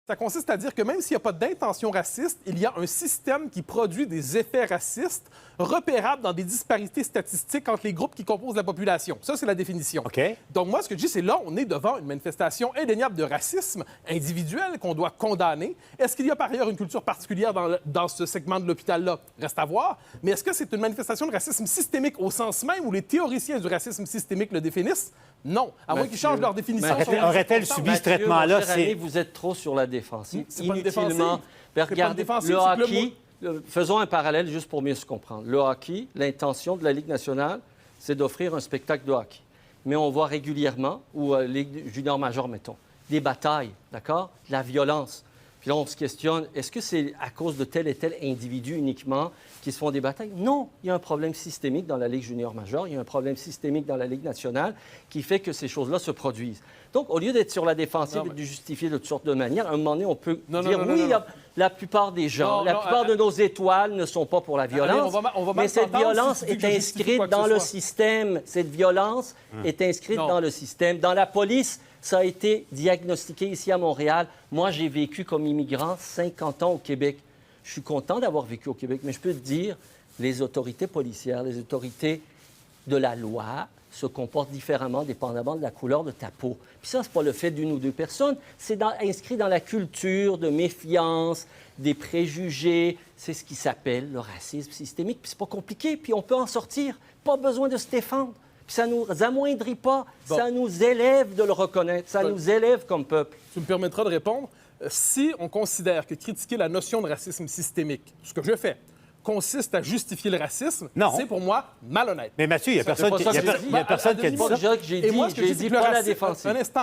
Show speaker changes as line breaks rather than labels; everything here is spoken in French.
Ça consiste à dire que même s'il n'y a pas d'intention raciste, il y a un système qui produit des effets racistes repérables dans des disparités statistiques entre les groupes qui composent la population. Ça, c'est la définition.
OK.
Donc, moi, ce que je dis, c'est là, on est devant une manifestation indéniable de racisme individuel qu'on doit condamner. Est-ce qu'il y a par ailleurs une culture particulière dans ce segment de l'hôpital-là? Reste à voir. Mais est-ce que c'est une manifestation de racisme systémique au sens même où les théoriciens du racisme systémique le définissent? Non. À moins qu'ils changent leur définition.
Aurait-elle subi ce traitement-là?
Vous êtes trop sur la défensive.
C'est pas une
Inutilement.
défensive.
Regardez,
défensive,
le
c'est que le
hockey, faisons un parallèle juste pour mieux se comprendre. Le hockey, l'intention de la Ligue nationale, c'est d'offrir un spectacle de hockey. Mais on voit régulièrement, ou Ligue junior majeure, mettons, des batailles, d'accord? De la violence. Puis là, on se questionne, est-ce que c'est à cause de tel et tel individu uniquement qui se font des batailles? Non, il y a un problème systémique dans la Ligue junior majeure, il y a un problème systémique dans la Ligue nationale qui fait que ces choses-là se produisent. Donc, au lieu d'être sur la défensive et de justifier de toutes sortes de manières, à un moment donné, on peut dire, oui, la plupart des gens, la plupart de nos étoiles ne sont pas pour la violence, mais cette violence est inscrite dans le système. Cette violence est inscrite dans le système. Dans la police, ça a été diagnostiqué ici à Montréal. Moi, j'ai vécu comme immigrant 50 ans au Québec. Je suis content d'avoir vécu au Québec, mais je peux te dire, les autorités policières, les autorités de la loi se comportent différemment dépendamment de la couleur de ta peau. Puis ça, c'est pas le fait d'une ou deux personnes, c'est inscrit dans la culture de méfiance, des préjugés. C'est ce qui s'appelle le racisme systémique. Puis c'est pas compliqué, puis on peut en sortir. Pas besoin de se défendre. Puis ça nous amoindrit pas, ça nous élève de le reconnaître, ça nous élève comme peuple.
Tu me permettras de répondre. Si on considère que critiquer la notion de racisme systémique, ce que je fais, consiste à justifier le racisme, c'est pour moi malhonnête.
Mais Mathieu, il n'y a personne qui a dit ça.
J'ai dit pas la défensive.
Un instant.